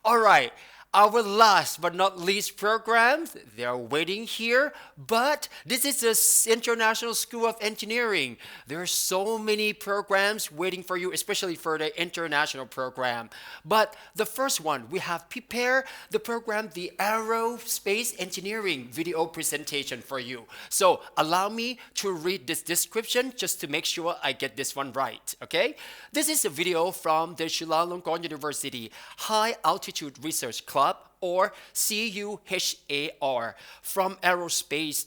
All right. Our last but not least programs, they are waiting here, but this is the International School of Engineering. There are so many programs waiting for you, especially for the international program. But the first one, we have prepared the program, the Aerospace Engineering video presentation for you. So allow me to read this description just to make sure I get this one right, okay? This is a video from the Chulalongkorn University High Altitude Research Club, or CUHAR, from Aerospace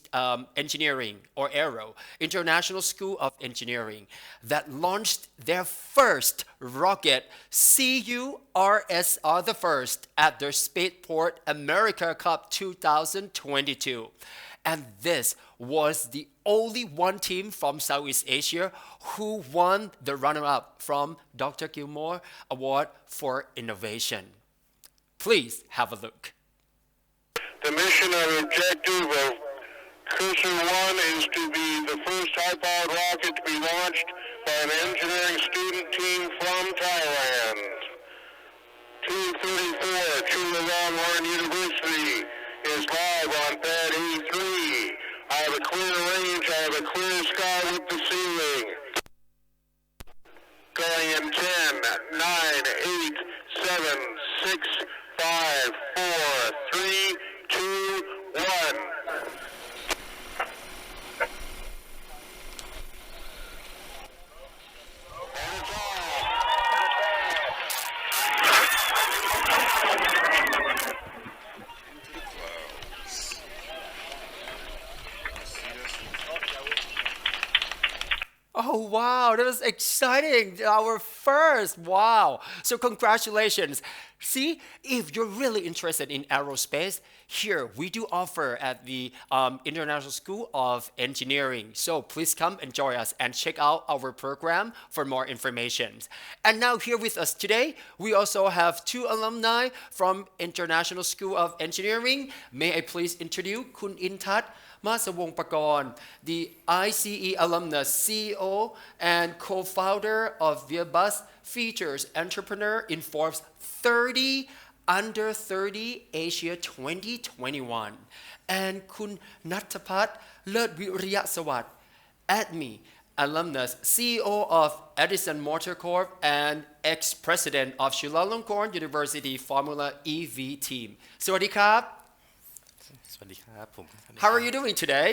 Engineering, or Aero, International School of Engineering, that launched their first rocket, CURSR the first, at their Spaceport America Cup 2022. And this was the only one team from Southeast Asia who won the runner-up from Dr. Gilmore Award for Innovation. Please have a look. The mission and objective of Cursor 1 is to be the first high-powered rocket to be launched by an engineering student team from Thailand. Team 34, Chulalongkorn University, is live on pad E3. I have a clear range, I have a clear sky with the ceiling. Going in 10, 9, 8, 7, 6, 5, 4, 3, 2, 1. And it's Oh, wow, that was exciting. Our first. Wow. So, congratulations. See, if you're really interested in aerospace, here we do offer at the International School of Engineering. So, please come and join us and check out our program for more information. And now, here with us today, we also have two alumni from International School of Engineering. May I please introduce Kun Intat Masawongpakon, the ICE alumnus, CEO, and co-founder of Viabus, features entrepreneur in Forbes 30 Under 30 Asia 2021. And Kun Natapat Ledwiriyasawat, ADME alumnus, CEO of Edison Motor Corp, and ex-president of Chulalongkorn University Formula EV team. สวัสดีครับ สวัสดีครับผม How are you doing today?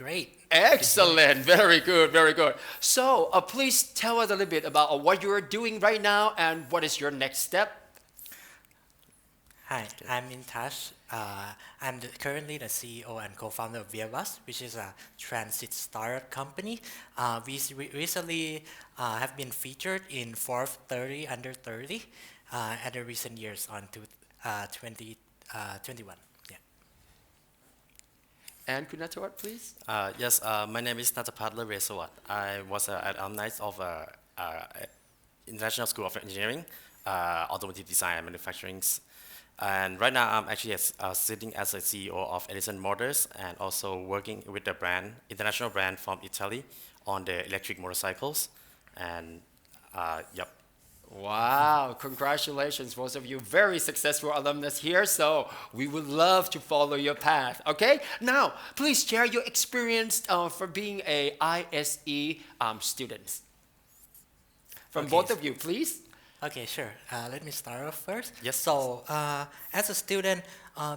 Great. Excellent. Very good. Very good. So, please tell us a little bit about what you're doing right now and what is your next step. Hi, I'm in touch. I'm currently the CEO and co-founder of Viabus, which is a transit startup company. We recently have been featured in Forbes 30 Under 30 at the recent years on 2021. Yeah. And Kunatawat, please. Yes, my name is Natapat Resawat. I was an alumni of International School of Engineering, Automotive Design and Manufacturing. And right now, I'm actually sitting as a CEO of Edison Motors and also working with the brand, international brand from Italy, on the electric motorcycles. And yep. Wow, congratulations, both of you. Very successful alumnus here, so we would love to follow your path, okay? Now, please share your experience for being a ISE student. From Okay. both of you, please. Okay, sure. Let me start off first. Yes. So, as a student,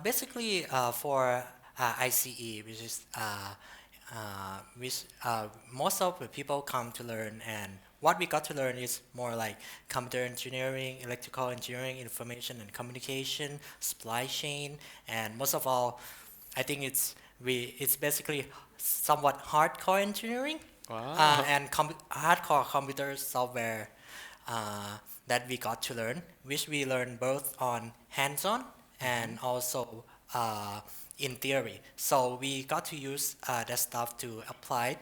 basically for ICE, which most of the people come to learn, and what we got to learn is more like computer engineering, electrical engineering, information and communication, supply chain, and most of all, I think it's basically somewhat hardcore engineering. Wow. And hardcore computer software that we got to learn, which we learn both on hands-on and also in theory. So we got to use that stuff to apply it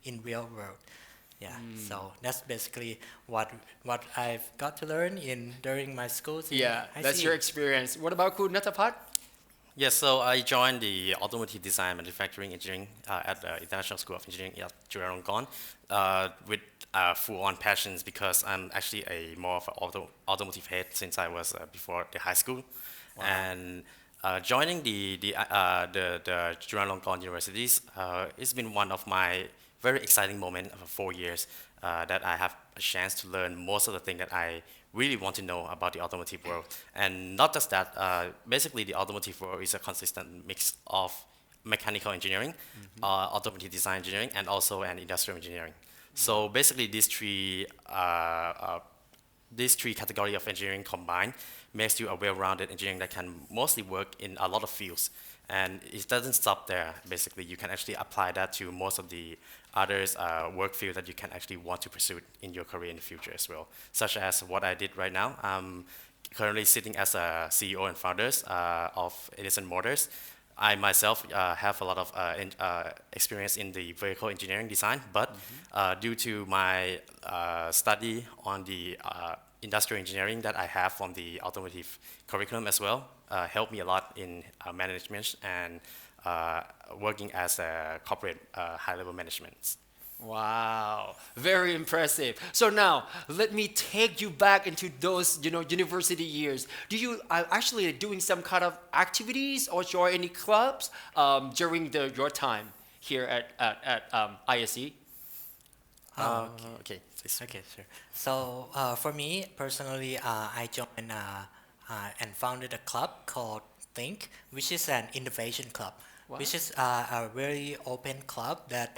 in real world. Yeah. So that's basically what I've got to learn during my schools. Yeah, that's ICE. your experience. What about Kun Natapat? Yes, so I joined the automotive design manufacturing engineering at the International School of Engineering at Chulalongkorn with full-on passions because I'm actually a more of an automotive head since I was before the high school, and joining the Chulalongkorn universities, it's been one of my very exciting moments of 4 years that I have a chance to learn most of the things that I really want to know about the automotive world. And not just that, basically the automotive world is a consistent mix of mechanical engineering, automotive design engineering, and also an industrial engineering. So basically these three categories of engineering combined makes you a well-rounded engineering that can mostly work in a lot of fields. And it doesn't stop there. Basically, you can actually apply that to most of the others work field that you can actually want to pursue in your career in the future as well, such as what I did right now. I'm currently sitting as a CEO and founders of Edison Motors. I myself have a lot of experience in the vehicle engineering design, but due to my study on the industrial engineering that I have from the automotive curriculum as well, helped me a lot in management and working as a corporate high-level management. Wow, very impressive. So now let me take you back into those, university years. Do you actually doing some kind of activities or join any clubs during your time here at ISE? Uh, Okay, please. Okay, sure. So for me personally, I joined and founded a club called Think, which is an innovation club, Wow. which is a very open club that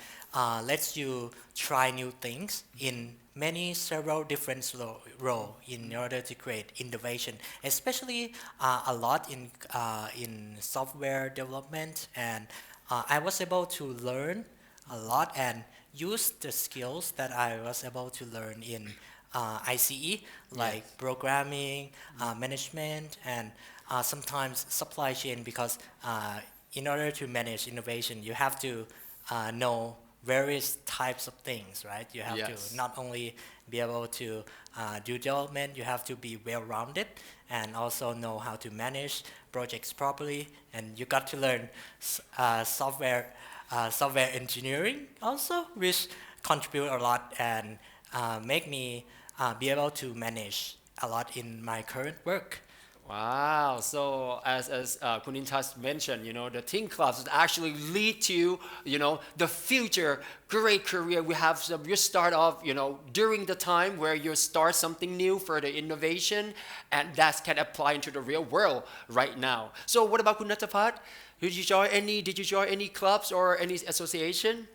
lets you try new things in many several different role in order to create innovation, especially a lot in software development, and I was able to learn a lot and use the skills that I was able to learn in ICE, like Yes. programming, management, and sometimes supply chain, because in order to manage innovation, you have to know various types of things, right? You have to Yes. not only be able to do development, you have to be well-rounded and also know how to manage projects properly, and you got to learn software engineering also, which contribute a lot and make me be able to manage a lot in my current work. Wow. So as Kunintas mentioned, the teen clubs would actually lead to, the future great career. We have you start off, during the time where you start something new for the innovation, and that can apply into the real world right now. So what about Kunatapat? Did you join any clubs or any association?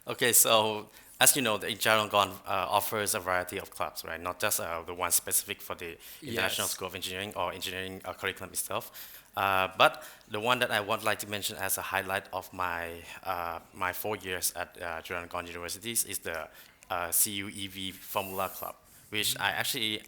Okay, so as you know, the Jarangon offers a variety of clubs, right? Not just the one specific for the International Yes. School of Engineering or engineering curriculum itself, but the one that I would like to mention as a highlight of my 4 years at Jarangon Universities is the CUEV Formula Club, which I actually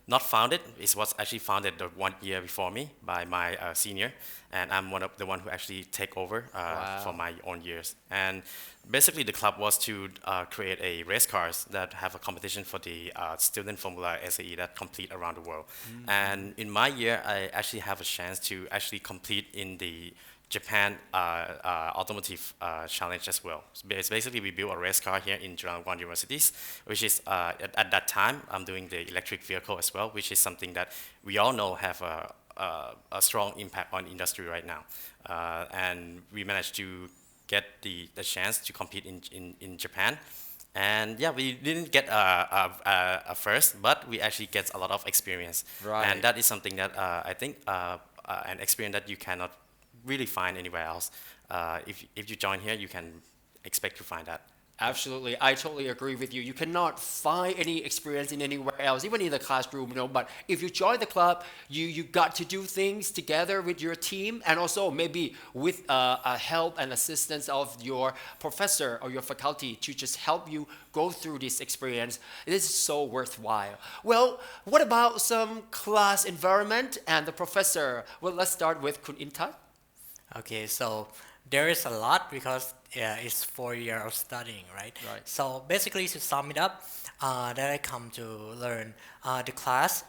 not founded. It was actually founded the 1 year before me by my senior, and I'm the one who actually take over for Wow. my own years. And basically, the club was to create a race cars that have a competition for the student Formula SAE that complete around the world. And in my year, I actually have a chance to actually compete in the Japan automotive challenge as well. So basically, we built a race car here in Chulalongkorn Universities, which is at that time I'm doing the electric vehicle as well, which is something that we all know have a strong impact on industry right now. And we managed to get the chance to compete in Japan. And yeah, we didn't get a first, but we actually get a lot of experience. And Right. that is something that I think an experience that you cannot really find anywhere else. If you join here, you can expect to find that. Absolutely, I totally agree with you. You cannot find any experience in anywhere else, even in the classroom, But if you join the club, you got to do things together with your team, and also maybe with help and assistance of your professor or your faculty to just help you go through this experience. It is so worthwhile. Well, what about some class environment and the professor? Well, let's start with Kun Intat. Okay, so there is a lot because it's 4 years of studying, right? Right. So basically, to sum it up, that I come to learn, the class,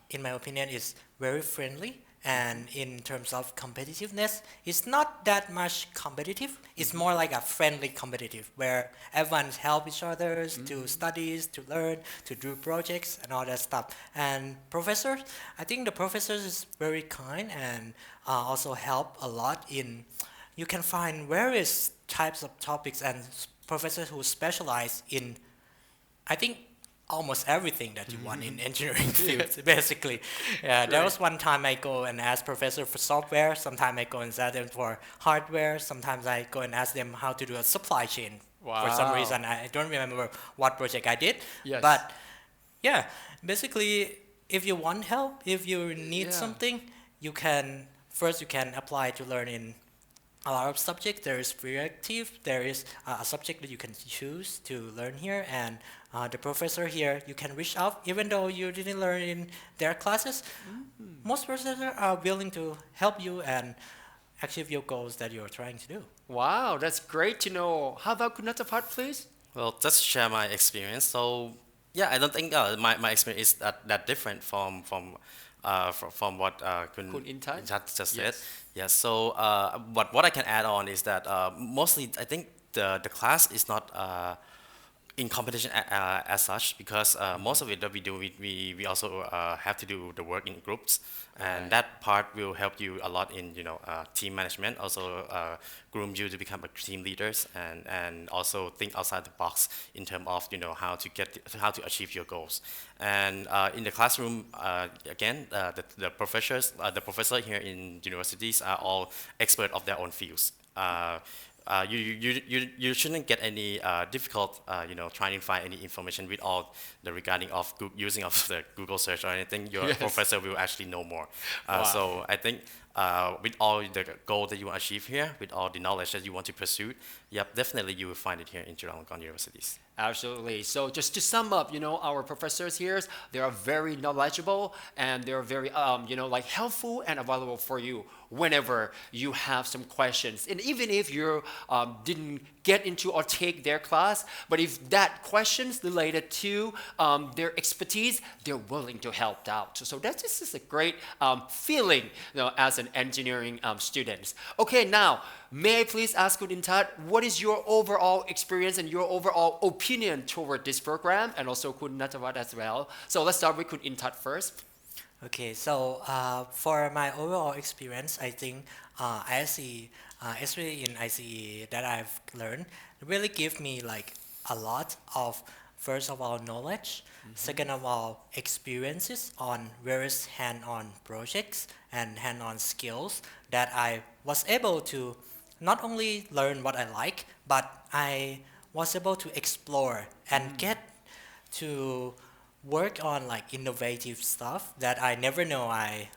in my opinion, is very friendly And in terms of competitiveness, it's not that much competitive. It's more like a friendly competitive where everyone help each other to studies, to learn, to do projects and all that stuff. And professors, I think the professors is very kind and also help a lot in. You can find various types of topics and professors who specialize in, I think, almost everything that you want in engineering fields, basically. Yeah, there Great. was one time I go and ask professor for software, sometimes I go and ask them for hardware, sometimes I go and ask them how to do a supply chain. For some Wow. reason, I don't remember what project I did, Yes. but yeah, basically, if you want help, if you need Yeah. something, you can, first you can apply to learn in a lot of subjects. There is pre-elective, there is a subject that you can choose to learn here, and the professor here, you can reach out, even though you didn't learn in their classes. Most professors are willing to help you and achieve your goals that you're trying to do. Wow, that's great to know. How about Kunatapat, please? Well, just share my experience. So, yeah, I don't think my experience is that different from what Kun Intan? Just said. Yes. Yeah. So, what I can add on is that mostly I think the class is not in competition as such because most of it that we do we also have to do the work in groups, and Right. that part will help you a lot in team management, also groom you to become a team leaders, and also think outside the box in terms of how to achieve your goals. And in the classroom, again, the professor here in universities are all expert of their own fields. You shouldn't get any difficult trying to find any information with all the regarding of using of the Google search or anything. Your Yes. professor will actually know more. Wow. So I think with all the goal that you want to achieve here, with all the knowledge that you want to pursue, yep, definitely you will find it here in Chulalongkorn universities. Absolutely. So just to sum up, our professors here, they are very knowledgeable and they're very, like helpful and available for you whenever you have some questions. And even if you didn't get into or take their class, but if that questions related to their expertise, they're willing to help out. So that's just a great feeling, as an engineering student. Okay, now, may I please ask Kun what is your overall experience and your overall opinion toward this program, and also Kun Natavat as well? So let's start with Kun Intat first. Okay, so for my overall experience, I think ISE, especially in ICE that I've learned, really give me like a lot of, first of all, knowledge, second of all, experiences on various hand-on projects and hand-on skills that I was able to not only learn what I like, but I was able to explore and get to work on like innovative stuff that I never know I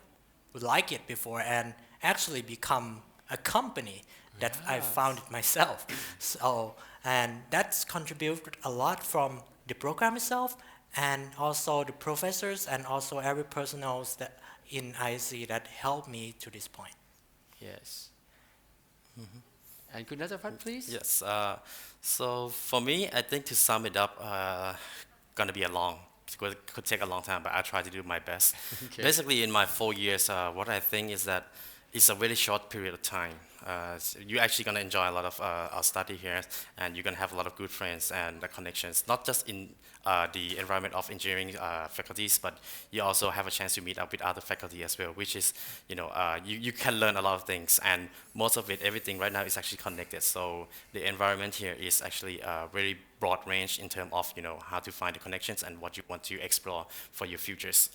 would like it before, and actually become a company that I founded myself. So, and that's contributed a lot from the program itself, and also the professors and also every personnel that in IC that helped me to this point. Yes. And Kun Natavat, please. Yes. So for me, I think to sum it up, gonna be a long. Could take a long time, but I try to do my best. Okay. Basically, in my 4 years, what I think is that it's a really short period of time. You're actually gonna enjoy a lot of our study here, and you're gonna have a lot of good friends and connections, not just in the environment of engineering faculties, but you also have a chance to meet up with other faculty as well, which is, you can learn a lot of things, and most of it, everything right now is actually connected. So the environment here is actually a very broad range in terms of, how to find the connections and what you want to explore for your futures.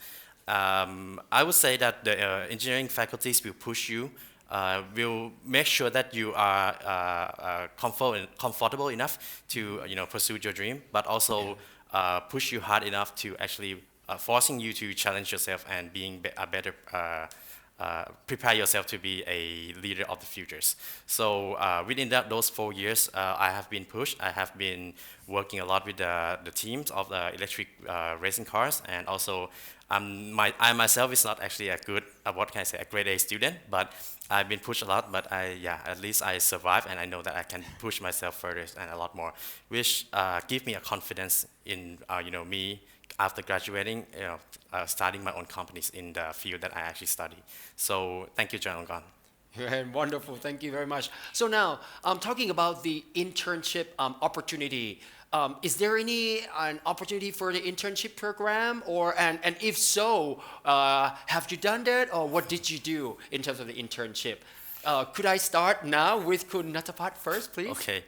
I would say that the engineering faculties will push you, will make sure that you are comfortable enough to pursue your dream, but also push you hard enough to actually forcing you to challenge yourself and being a better prepare yourself to be a leader of the futures. So within those 4 years, I have been pushed. I have been working a lot with the teams of the electric racing cars, and also I myself is not actually a good, what can I say, a grade A student, but I've been pushed a lot. But yeah, at least I survived, and I know that I can push myself further and a lot more, which give me a confidence in, me after graduating, starting my own companies in the field that I actually study. So thank you, John Gon. Right, wonderful. Thank you very much. So now, talking about the internship opportunity, is there any an opportunity for the internship program, or and if so, have you done that, or what did you do in terms of the internship? Could I start now with Kun Natapat first, please? Okay.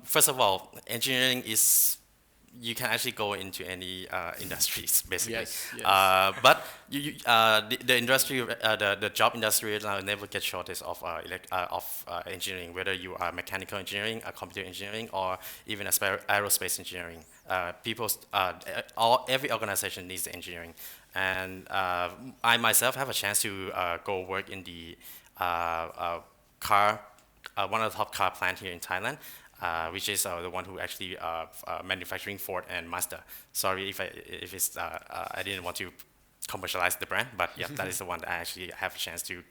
First of all, engineering is you can actually go into any industries basically. Yes, yes. But the industry, the job industry never get shortage of engineering, whether you are mechanical engineering, computer engineering, or even aerospace engineering. Every organization needs engineering, and I myself have a chance to go work in the car, one of the top car plant here in Thailand, which is the one who actually manufacturing Ford and Mazda. Sorry if it's I didn't want to commercialize the brand, but yeah, that is the one that I actually have a chance to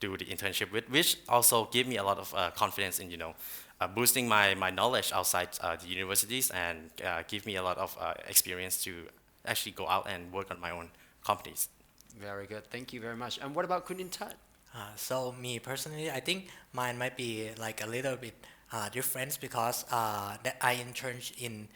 do the internship with, which also give me a lot of confidence in boosting my knowledge outside the universities, and give me a lot of experience to actually go out and work on my own companies. Very good. Thank you very much. And what about Kun Intat? So me personally, I think mine might be like a little bit different because that I interned in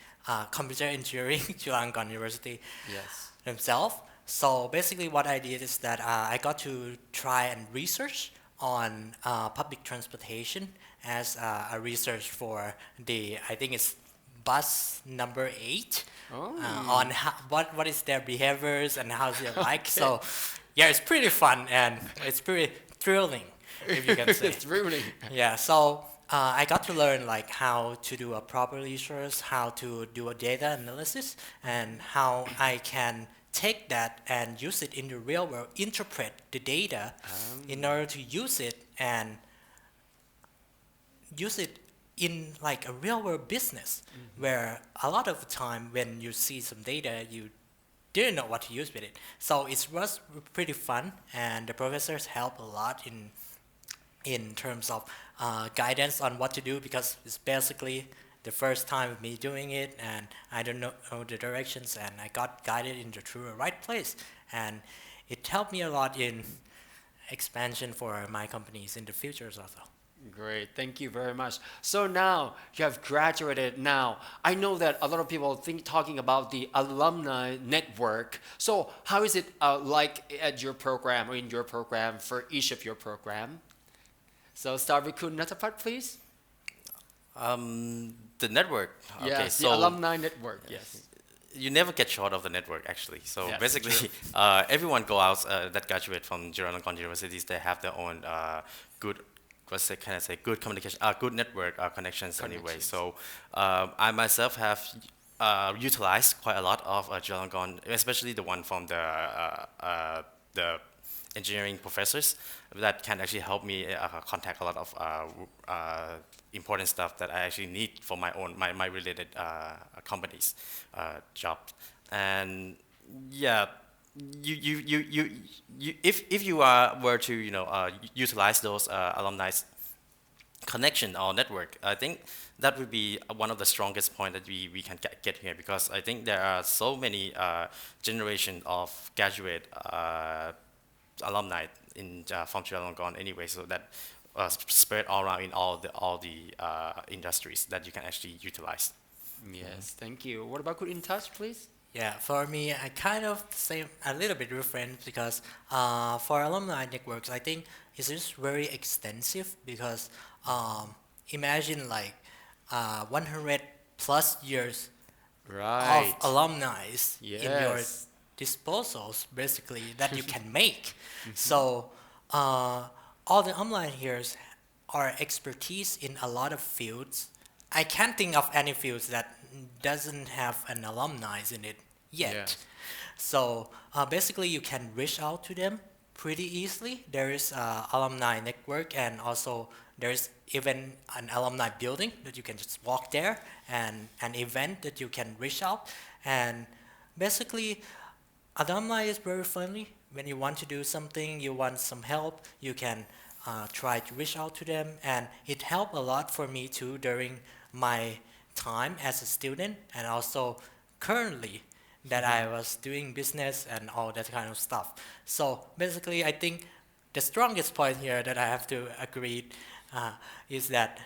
computer engineering Chulalongkorn University Yes. themselves. So basically, what I did is that I got to try and research on public transportation as a research for I think it's bus number 8 Oh. on what is their behaviors and how's it like. So yeah, it's pretty fun and it's pretty thrilling, if you can say. It's really. Yeah, so I got to learn like how to do a proper research, how to do a data analysis, and how I can take that and use it in the real world, interpret the data in order to use it and use it in like a real world business, where a lot of the time when you see some data, you didn't know what to use with it. So it was pretty fun, and the professors help a lot in terms of guidance on what to do, because it's basically the first time of me doing it, and I don't know the directions, and I got guided into the right place, and it helped me a lot in expansion for my companies in the future also. Great, thank you very much. So now you have graduated. Now I know that a lot of people think talking about the alumni network. So how is it like at your program or in your program for each of your program? So start with Kun Natapat, please. The network. Okay, Yes, the so alumni network. Yes. you never get short of the network actually. So Yes, basically, everyone go out that graduate from Chulalongkorn universities. They have their own good, can I say, good communication, good network connections anyway. Connections. So I myself have utilized quite a lot of Chulalongkorn, especially the one from the engineering professors that can actually help me contact a lot of important stuff that I actually need for my related companies job. And yeah, if you were to utilize those alumni connection or network, I think that would be one of the strongest point that we can get here, because I think there are so many generation of graduate alumni in from Chulalongkorn anyway, so that spread all around in all the industries that you can actually utilize. Yes, thank you. What about Kun In Touch, please? Yeah, for me, I kind of say a little bit different because for alumni networks, I think it's just very extensive because imagine like 100 plus years Right. of alumni in your Yes. disposals, basically, that you can make. So all the alumni here are expertise in a lot of fields. I can't think of any fields that doesn't have an alumni in it yet. Yeah. So basically, you can reach out to them pretty easily. There is a alumni network, and also there's even an alumni building that you can just walk there, and an event that you can reach out. And basically, Alumni is very friendly. When you want to do something, you want some help, you can try to reach out to them, and it helped a lot for me too during my time as a student, and also currently that I was doing business and all that kind of stuff. So basically, I think the strongest point here that I have to agree uh, is that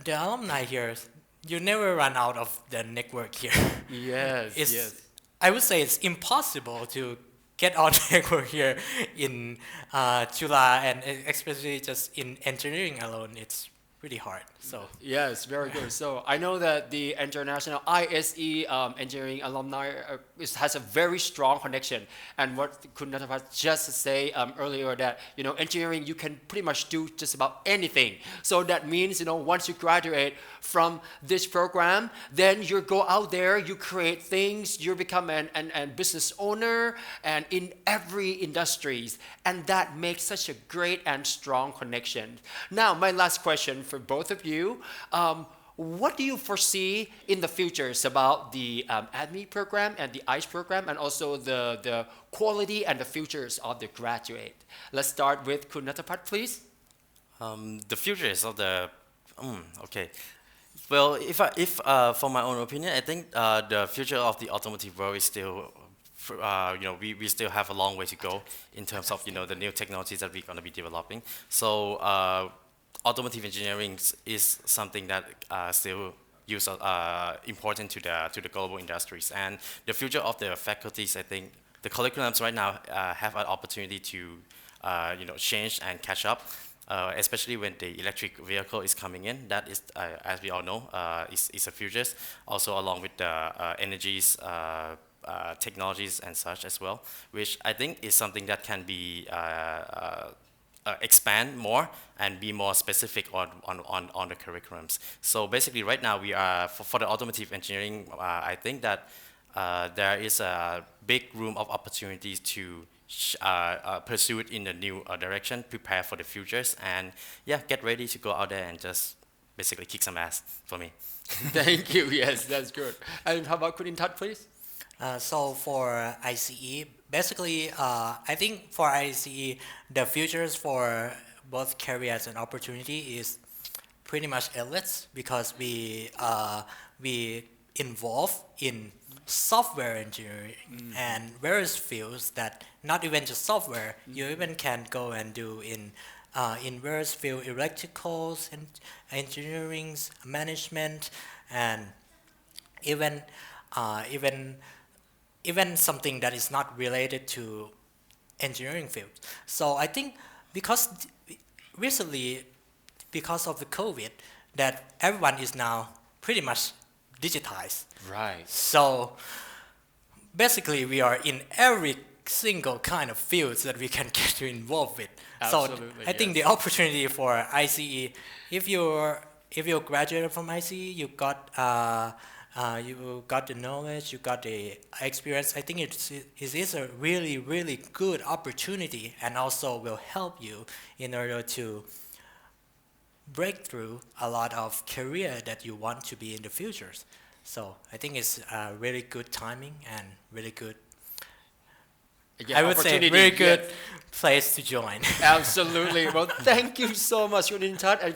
the alumni here, you never run out of the network here. Yes, It's, yes. I would say it's impossible to get on network here in Chula, and especially just in engineering alone, it's really hard. So Yes, very good. So I know that the International ISE engineering alumni has a very strong connection. And what Kunatapat just say earlier that engineering you can pretty much do just about anything. So that means once you graduate from this program, then you go out there, you create things, you become an business owner, and in every industries, and that makes such a great and strong connection. Now, my last question for both of you. What do you foresee in the futures about the ADME program and the ICE program, and also the quality and the futures of the graduate? Let's start with Kunatapat, please. The future is of the okay. Well, if for my own opinion, I think the future of the automotive world is still, we still have a long way to go in terms of the new technologies that we're going to be developing. So automotive engineering is something that still use important to the global industries, and the future of the faculties. I think the curriculums right now have an opportunity to change and catch up. Especially when the electric vehicle is coming in, that is, as we all know, is a future. Also, along with the energies, technologies, and such as well, which I think is something that can be expand more and be more specific on the curriculums. So basically, right now we are for the automotive engineering. I think that there is a big room of opportunities to pursue it in a new direction, prepare for the futures, and yeah, get ready to go out there and just basically kick some ass for me. Thank you. Yes, that's good. And how about Kunintat, please? So for ICE, basically, I think for ICE, the futures for both careers and opportunity is pretty much endless because we involve in software engineering and various fields that not even just software, you even can go and do in various field electricals and engineerings, management, and even even even something that is not related to engineering field. So I think because recently, because of the COVID, that everyone is now pretty much digitized. Right. So basically, we are in every single kind of fields that we can get to involve with. So Absolutely, I think the yes. opportunity for ICE, if you graduated from ICE, you got the knowledge, you got the experience. I think it is a really, really good opportunity, and also will help you in order to break through a lot of career that you want to be in the futures. So I think it's a really good timing and really good, Yeah, I would say, opportunity, very good yes. place to join. Absolutely. Well, thank you so much, Kunintat and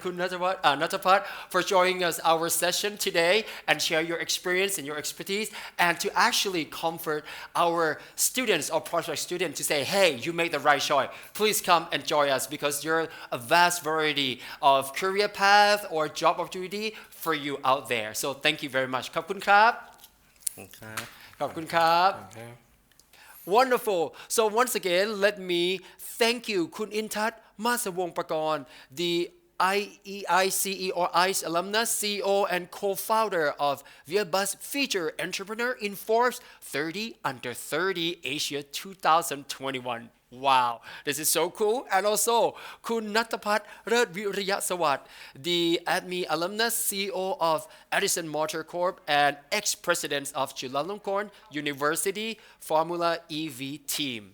Natapat, for joining us our session today and share your experience and your expertise, and to actually comfort our students or prospect students to say, hey, you made the right choice. Please come and join us because you're a vast variety of career path or job opportunity for you out there. So thank you very much. ขอบคุณครับ Okay. ขอบคุณครับ Wonderful. So once again, let me thank you, Kun Intat Masawong Prakorn, the IEICE or ICE alumnus, CEO and co-founder of Viabus Feature Entrepreneur in Forbes 30 Under 30 Asia 2021. Wow, this is so cool. And also, Kun Natapat Sawat, the ADME alumnus, CEO of Edison Motor Corp and ex-president of Chulalongkorn University Formula EV team.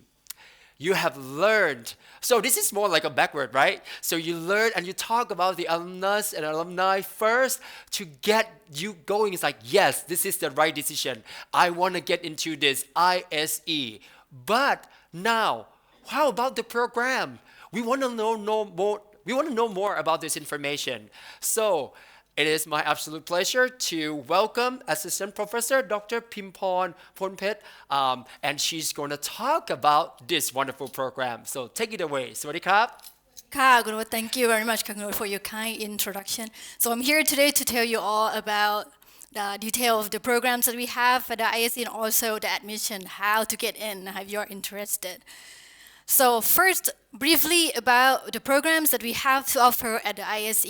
you have learned. So this is more like a backward, right? So you learn and you talk about the alumnus and alumni first to get you going. It's like, yes, this is the right decision. I want to get into this ISE. But now, how about the program? We want to know more. We want to know more about this information. So it is my absolute pleasure to welcome Assistant Professor Dr. Pimpon Ponpet, and she's going to talk about this wonderful program. So take it away. สวัสดีครับ Ka, thank you very much, Kagno, for your kind introduction. So I'm here today to tell you all about the detail of the programs that we have at the ISE and also the admission, how to get in if you're interested. So first, briefly about the programs that we have to offer at the ISE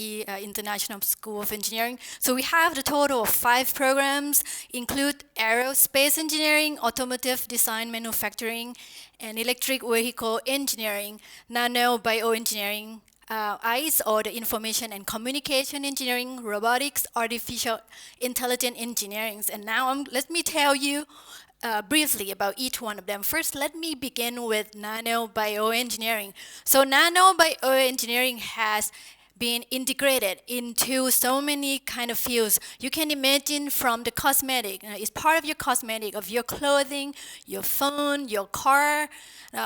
International School of Engineering. So we have the total of 5 programs, include aerospace engineering, automotive design manufacturing, and electric vehicle engineering, nano bioengineering, ICE or the information and communication engineering, robotics, artificial intelligence engineering. And now let me tell you briefly about each one of them. First, let me begin with nano bioengineering. So nano bioengineering has been integrated into so many kind of fields. You can imagine from the cosmetic, it's part of your cosmetic, of your clothing, your phone, your car,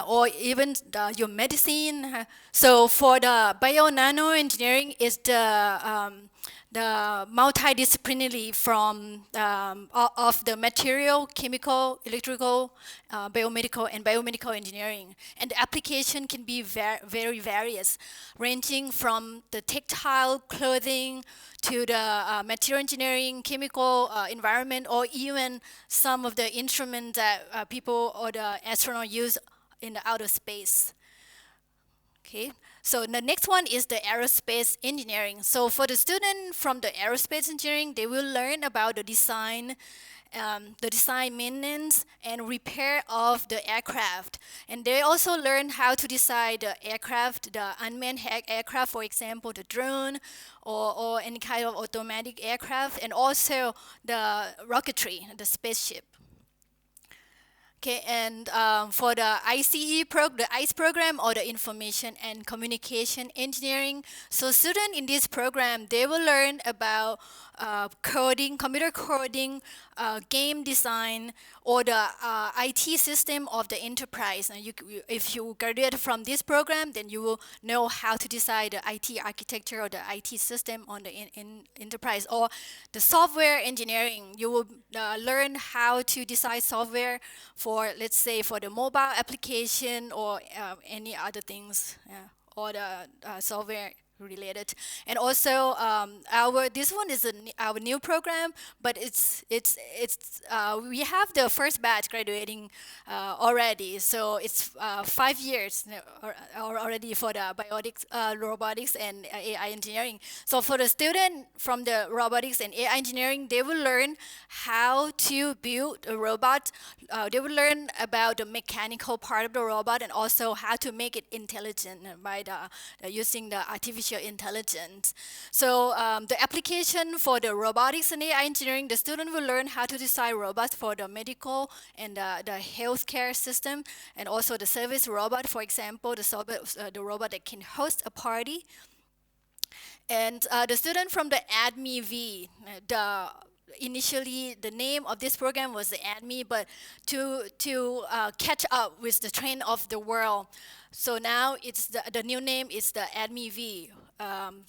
or even your medicine. So for the bio nano engineering is the multidisciplinary from of the material, chemical, electrical, biomedical, and biomedical engineering. And the application can be very various, ranging from the textile clothing to the material engineering, chemical, environment, or even some of the instruments that people or the astronauts use in the outer space. Okay, so the next one is the aerospace engineering. So for the student from the aerospace engineering, they will learn about the design, maintenance, and repair of the aircraft. And they also learn how to design the aircraft, the unmanned aircraft, for example, the drone, or any kind of automatic aircraft, and also the rocketry, the spaceship. Okay, and for the the ICE program or the Information and Communication Engineering, so students in this program, they will learn about coding, computer coding, game design, or the IT system of the enterprise. And if you graduate from this program, then you will know how to design the IT architecture or the IT system on the enterprise. Or the software engineering, you will learn how to design software for, let's say, for the mobile application or any other things, or the software related. And also this one is our new program, but we have the first batch graduating already, so it's 5 years already for the robotics and AI engineering. So for the student from the robotics and AI engineering, they will learn how to build a robot. They will learn about the mechanical part of the robot and also how to make it intelligent by using the artificial intelligence. So the application for the robotics and AI engineering, the student will learn how to design robots for the medical and the healthcare system, and also the service robot, for example, the robot that can host a party. And the student from the ADME-V, initially the name of this program was the ADME, but to catch up with the trend of the world, so now it's the new name is the ADME-V,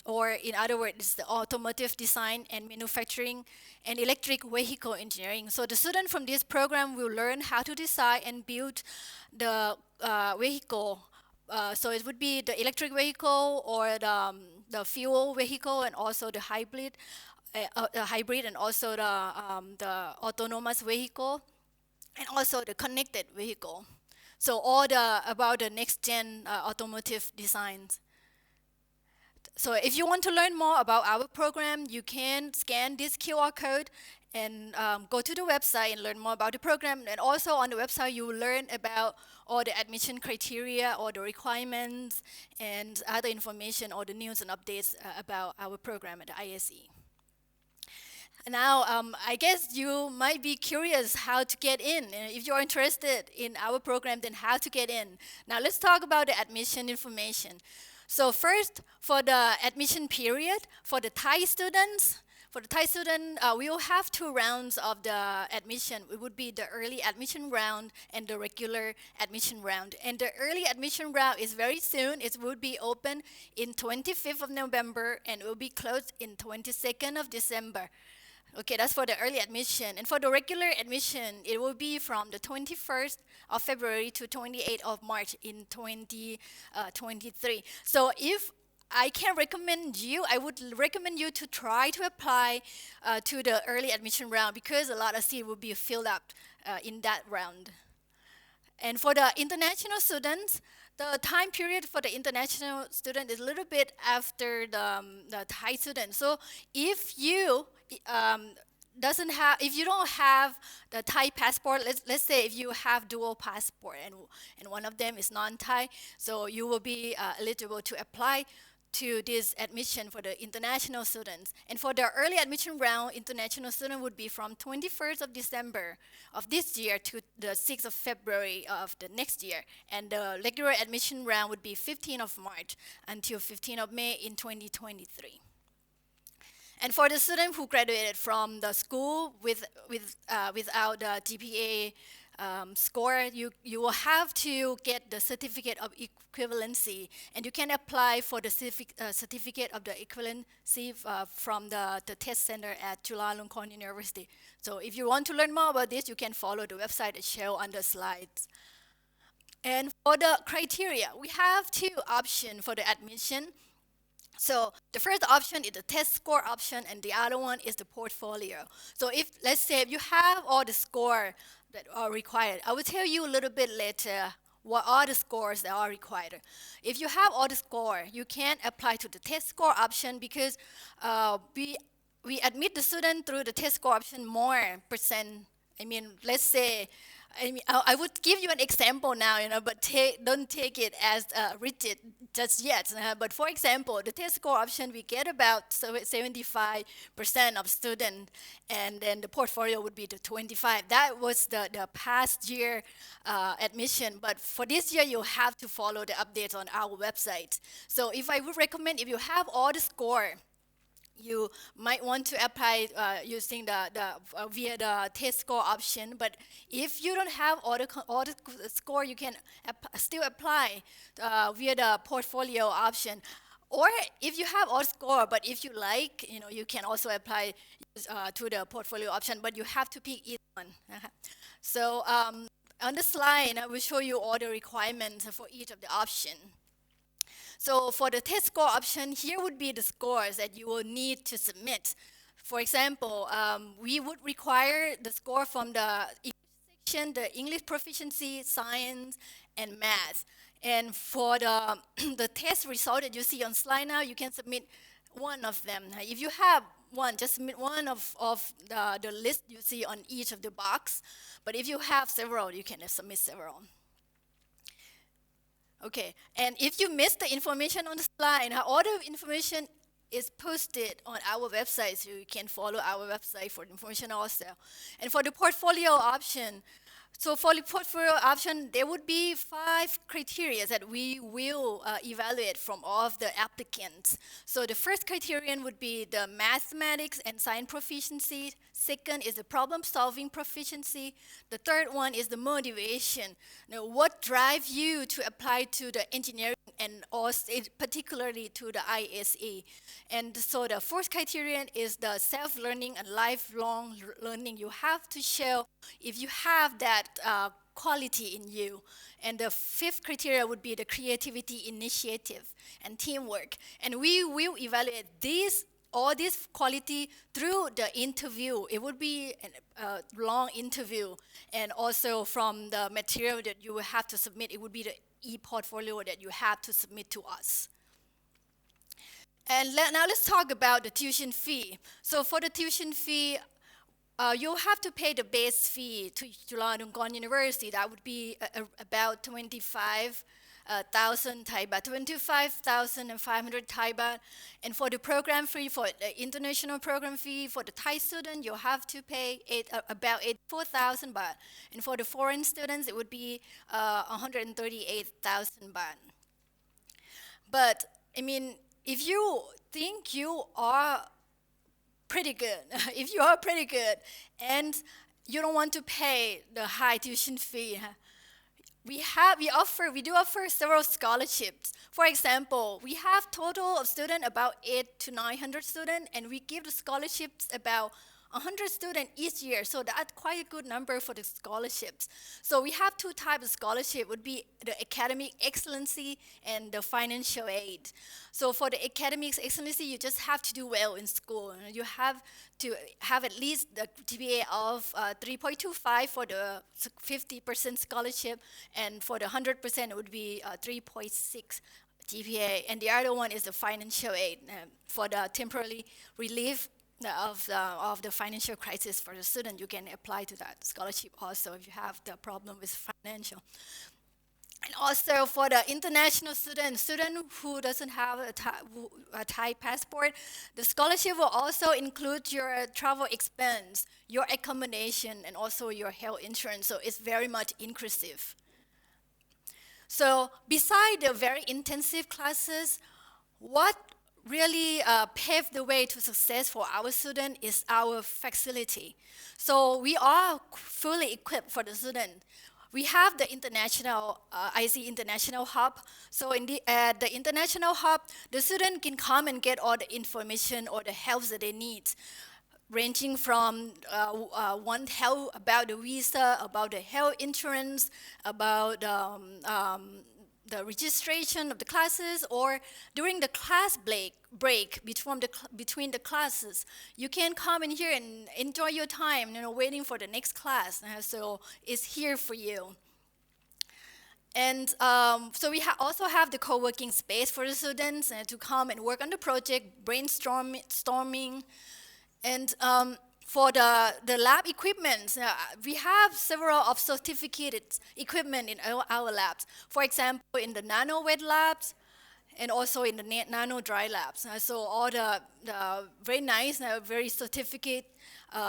or in other words, it's the Automotive Design and Manufacturing and Electric Vehicle Engineering. So the student from this program will learn how to design and build the vehicle. So it would be the electric vehicle or the fuel vehicle, and also the hybrid and also the autonomous vehicle, and also the connected vehicle. So all about the next gen automotive designs. So if you want to learn more about our program, you can scan this QR code and go to the website and learn more about the program. And also on the website, you will learn about all the admission criteria or the requirements and other information or the news and updates about our program at the ISE. Now, I guess you might be curious how to get in. If you're interested in our program, then how to get in. Now, let's talk about the admission information. So first, for the admission period, for the Thai student, we will have two rounds of the admission. It would be the early admission round and the regular admission round. And the early admission round is very soon. It would be open in 25th of November and it will be closed in 22nd of December. Okay, that's for the early admission. And for the regular admission, it will be from the 21st of February to 28th of March in 2023. So if I can recommend you, I would recommend you to try to apply to the early admission round because a lot of seats will be filled up in that round. And for the international students, the time period for the international student is a little bit after the Thai student. So if you um, doesn't have, if you don't have the Thai passport, let's say if you have dual passport and one of them is non-Thai, so you will be eligible to apply to this admission for the international students. And for the early admission round, international student would be from 21st of December of this year to the 6th of February of the next year. And the regular admission round would be 15th of March until 15th of May in 2023. And for the student who graduated from the school without the GPA score, you will have to get the certificate of equivalency, and you can apply for the certificate of the equivalency from the test center at Chulalongkorn University. So if you want to learn more about this, you can follow the website that show on the slides. And for the criteria, we have two options for the admission. So the first option is the test score option, and the other one is the portfolio. So if, let's say, if you have all the score that are required, I will tell you a little bit later what are the scores that are required. If you have all the score, you can apply to the test score option because we admit the student through the test score option more percent. I mean, let's say, I would give you an example now, but don't take it as rigid just yet. But for example, the test score option, we get about 75% of students, and then the portfolio would be the 25. That was the past year admission, but for this year, you have to follow the updates on our website. So if I would recommend, if you have all the score, you might want to apply using via the test score option. But if you don't have all the score, you can still apply via the portfolio option. Or if you have all score, but if you like, you can also apply to the portfolio option. But you have to pick either one. So on the slide, I will show you all the requirements for each of the option. So for the test score option, here would be the scores that you will need to submit. For example, we would require the score from the English section, the English proficiency, science, and math. And for the, the test result that you see on slide now, you can submit one of them. If you have one, just submit one of the list you see on each of the box. But if you have several, you can submit several. Okay, and if you missed the information on the slide, all the information is posted on our website, so you can follow our website for information also. And for the portfolio option, so for the portfolio option, there would be 5 criteria that we will evaluate from all of the applicants. So the first criterion would be the mathematics and science proficiency. Second is the problem-solving proficiency. The third one is the motivation. Now, what drives you to apply to the engineering and also particularly to the ISE? And so the fourth criterion is the self-learning and lifelong learning. You have to show if you have that quality in you. And the fifth criteria would be the creativity, initiative, and teamwork. And we will evaluate all this quality through the interview. It would be a long interview, and also from the material that you will have to submit, it would be the e-portfolio that you have to submit to us. And now let's talk about the tuition fee. So for the tuition fee, you'll have to pay the base fee to Chulalongkorn University. That would be about 25 1,000 Thai baht, 25,500 Thai baht. And for the program fee, for the international program fee, for the Thai student, you have to pay about 84,000 baht. And for the foreign students, it would be 138,000 baht. But I mean, if you think you are pretty good, if you are pretty good, and you don't want to pay the high tuition fee, we do offer several scholarships. For example, we have total of students about 800 to 900 students, and we give the scholarships about 100 students each year, so that's quite a good number for the scholarships. So we have two types of scholarship, would be the academic excellency and the financial aid. So for the academic excellency, you just have to do well in school. You have to have at least the GPA of 3.25 for the 50% scholarship, and for the 100% it would be 3.6 GPA. And the other one is the financial aid for the temporary relief of the financial crisis for the student. You can apply to that scholarship also if you have the problem with financial. And also for the international student who doesn't have a Thai passport, the scholarship will also include your travel expense, your accommodation, and also your health insurance. So it's very much inclusive. So beside the very intensive classes, what really paved the way to success for our student is our facility. So we are fully equipped for the student. We have the international ISE International Hub. So at the international hub, the student can come and get all the information or the help that they need, ranging from one help about the visa, about the health insurance, about the registration of the classes, or during the class break between the classes, you can come in here and enjoy your time, waiting for the next class. So it's here for you. And so we also have the co-working space for the students to come and work on the project, brainstorming, and for the lab equipment, we have several of certificated equipment in our labs. For example, in the nano wet labs and also in the nano dry labs. So all the very nice, very certificate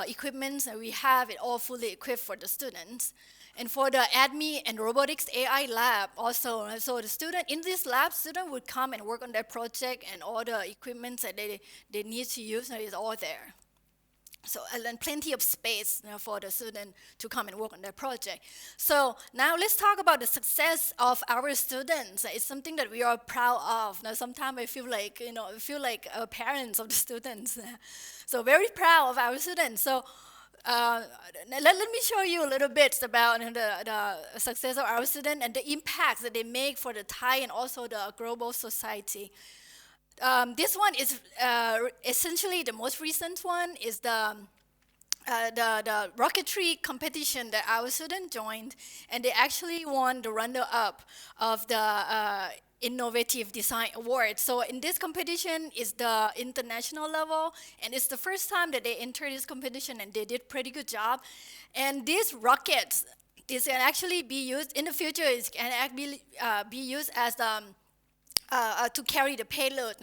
equipment we have it all fully equipped for the students. And for the ADME and robotics AI lab also, so the student in this lab, student would come and work on their project, and all the equipment that they need to use is all there. So and plenty of space for the student to come and work on their project. So now let's talk about the success of our students. It's something that we are proud of. Now sometimes I feel like parents of the students. So very proud of our students. So let me show you a little bit about the success of our students and the impact that they make for the Thai and also the global society. This one is essentially the most recent one is the rocketry competition that our student joined, and they actually won the runner-up of the Innovative Design Award. So in this competition is the international level, and it's the first time that they entered this competition, and they did pretty good job. And these rockets can actually be used in the future. It can actually be used as to carry the payload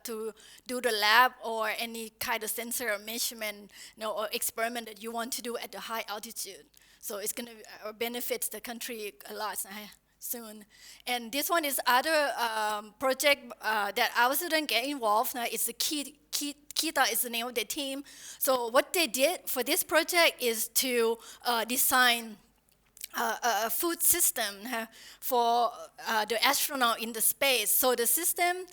to do the lab or any kind of sensor or measurement or experiment that you want to do at the high altitude. So it's going to benefit the country a lot soon. And this one is other project that our students get involved. It's the Kita is the name of the team. So what they did for this project is to design a food system for the astronaut in the space. So the system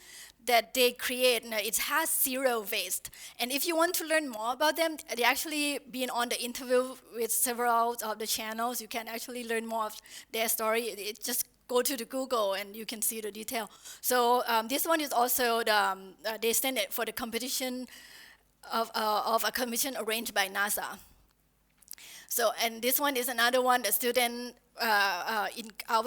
that they create, it has zero waste. And if you want to learn more about them, they actually been on the interview with several of the channels. You can actually learn more of their story. Just go to the Google and you can see the detail. So this one is also they stand it for the competition of a competition arranged by NASA. So, and this one is another one, the student, our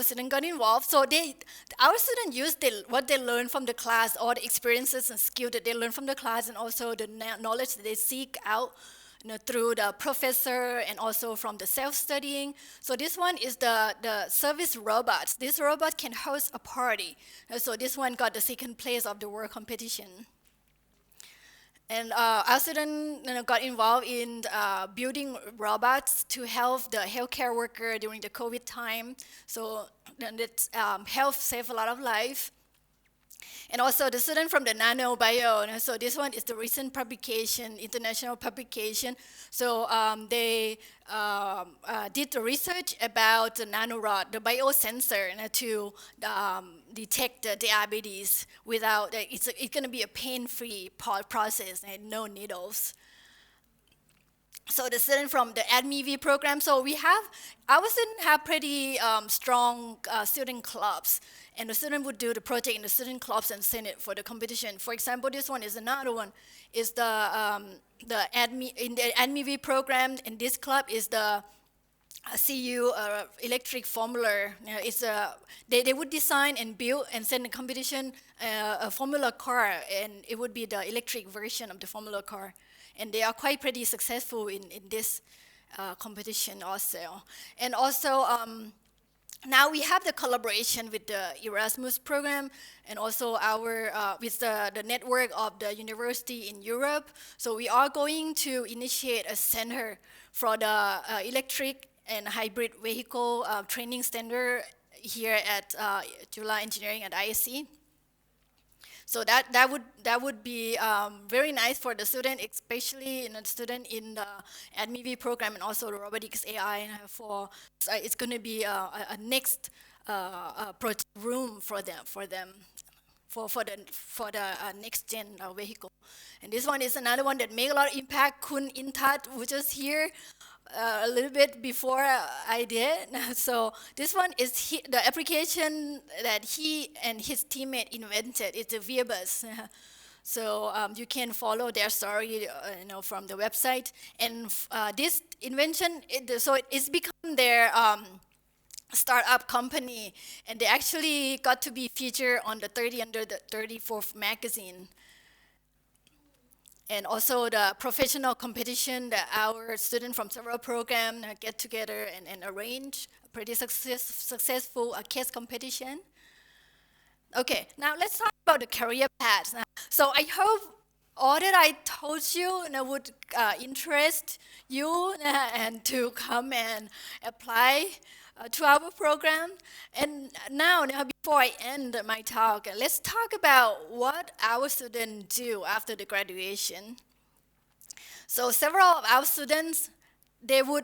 student got involved. So our students used what they learned from the class, all the experiences and skills that they learned from the class, and also the knowledge that they seek out through the professor and also from the self-studying. So this one is the service robots. This robot can host a party. So this one got the second place of the world competition. And our student got involved in building robots to help the healthcare worker during the COVID time. So then it's helped save a lot of life. And also the student from the nanobio. So this one is the recent publication, international publication. So they did the research about the nanorod, the biosensor, to detect the diabetes without, it's going to be a pain-free process and no needles. So the student from the AdMeV program, so we have, our students have pretty strong student clubs, and the student would do the project in the student clubs and send it for the competition. For example, this one is another one, is in the AdMeV program, in this club is the CU electric formula. They would design and build and send a competition a formula car, and it would be the electric version of the formula car. And they are quite pretty successful in this competition also. And also, now we have the collaboration with the Erasmus program and also our with the network of the university in Europe. So we are going to initiate a center for the electric and hybrid vehicle training center here at July Engineering at ISE. So that would be very nice for the student, especially the student in the AdMeV program and also the robotics AI. It's going to be a next project room for them for the next gen vehicle. And this one is another one that made a lot of impact. Kun Intat, which is here a little bit before I did. So this one is the application that he and his teammate invented. It's a ViaBus. So you can follow their story, from the website. And this invention, it's become their startup company, and they actually got to be featured on the 30 under the 34th magazine. And also the professional competition that our students from several programs get together and arrange a pretty successful case competition. Okay, now let's talk about the career paths. So I hope all that I told you would interest you and to come and apply to our program. And now, before I end my talk, let's talk about what our students do after the graduation. So several of our students, they would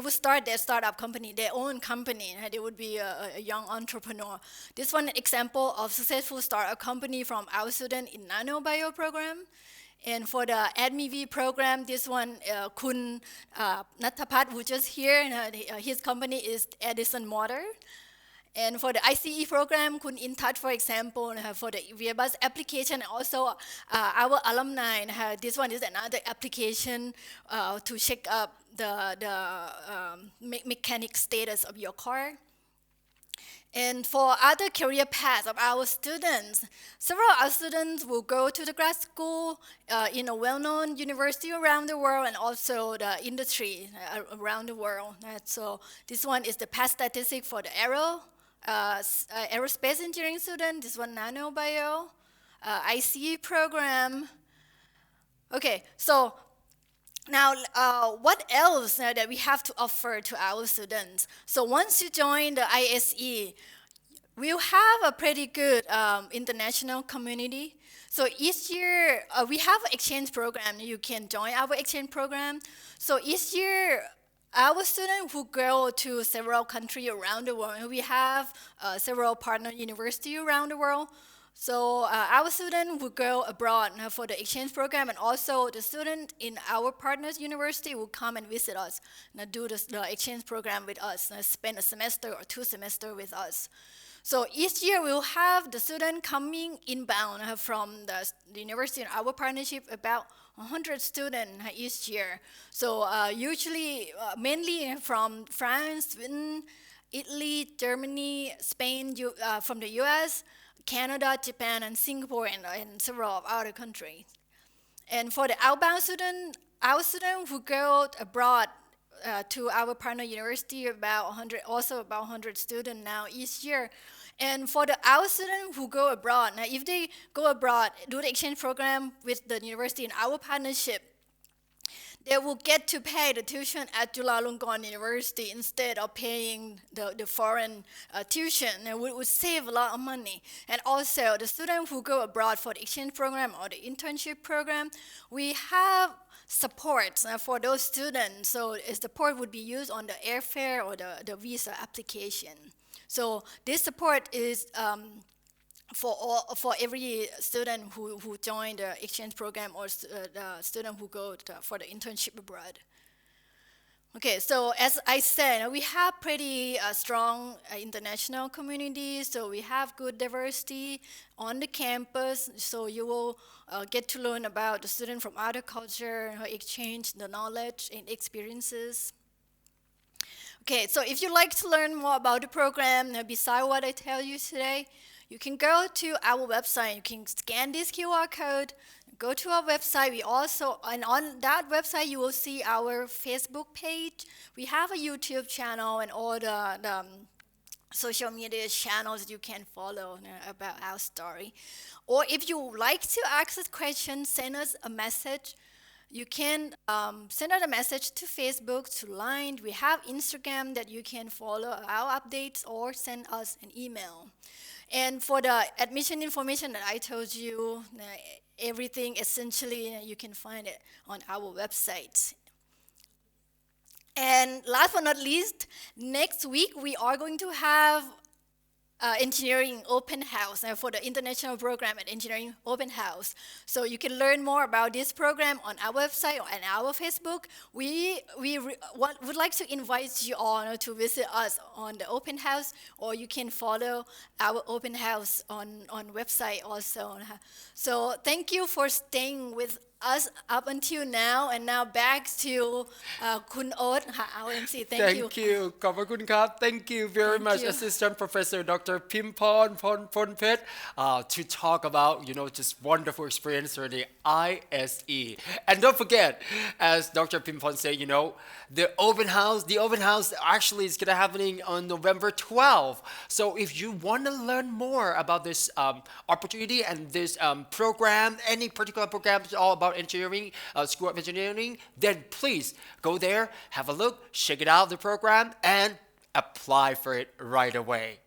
start their startup company, their own company. They would be a young entrepreneur. This one example of successful startup company from our student in nanobio program. And for the AdMeV program, this one, Kun Natapat, who just here, his company is Edison Motor. And for the ICE program, Kun Intouch, for example, for the ViaBus application, also our alumni, this one is another application to check up the mechanic status of your car. And for other career paths of our students, several of our students will go to the grad school in a well-known university around the world and also the industry around the world. So this one is the past statistic for the aerospace engineering student. This one nanobio, ICE program. Okay, so now, what else that we have to offer to our students? So once you join the ISE, we'll have a pretty good international community. So each year, we have an exchange program. You can join our exchange program. So each year, our students will go to several countries around the world. We have several partner universities around the world. So our student will go abroad for the exchange program, and also the student in our partners university will come and visit us, do the exchange program with us, spend a semester or 2 semesters with us. So each year we'll have the student coming inbound from the university in our partnership, about 100 students each year. So usually, mainly from France, Sweden, Italy, Germany, Spain, from the US, Canada, Japan, and Singapore, and several other countries. And for the outbound student, our students who go abroad to our partner university, about 100, also about 100 students now each year. And for the our students who go abroad, now if they go abroad, do the exchange program with the university in our partnership, they will get to pay the tuition at Chulalongkorn University instead of paying the foreign tuition. And we would save a lot of money. And also, the students who go abroad for the exchange program or the internship program, we have support for those students. So support would be used on the airfare or the visa application. So this support is for every student who joined the exchange program or the student who go for the internship abroad. Okay, so as I said, we have pretty strong international community, so we have good diversity on the campus, so you will get to learn about the student from other culture, exchange the knowledge and experiences. Okay, so if you'd like to learn more about the program, besides what I tell you today, you can go to our website. You can scan this QR code, go to our website. We also, and on that website, you will see our Facebook page. We have a YouTube channel and all the social media channels you can follow about our story. Or if you would like to ask us questions, send us a message. You can send out a message to Facebook, to Line. We have Instagram that you can follow our updates or send us an email. And for the admission information that I told you, everything essentially you can find it on our website. And last but not least, next week we are going to have engineering open house for the international program at engineering open house. So you can learn more about this program on our website or on our Facebook. We would like to invite you all to visit us on the open house, or you can follow our open house on website also. So thank you for staying with us up until now, and now back to Kun Ot, our MC. Thank you. Thank you ขอบพระคุณครับ Thank you very Thank much you. Assistant Professor Dr. Pimpon Ponpet to talk about just wonderful experience for the ISE. And don't forget, as Dr. Pimpon said, the open house actually is going to happening on November 12th. So if you want to learn more about this opportunity and this program, any particular program all about engineering, School of Engineering, then please go there, have a look, check it out, the program, and apply for it right away.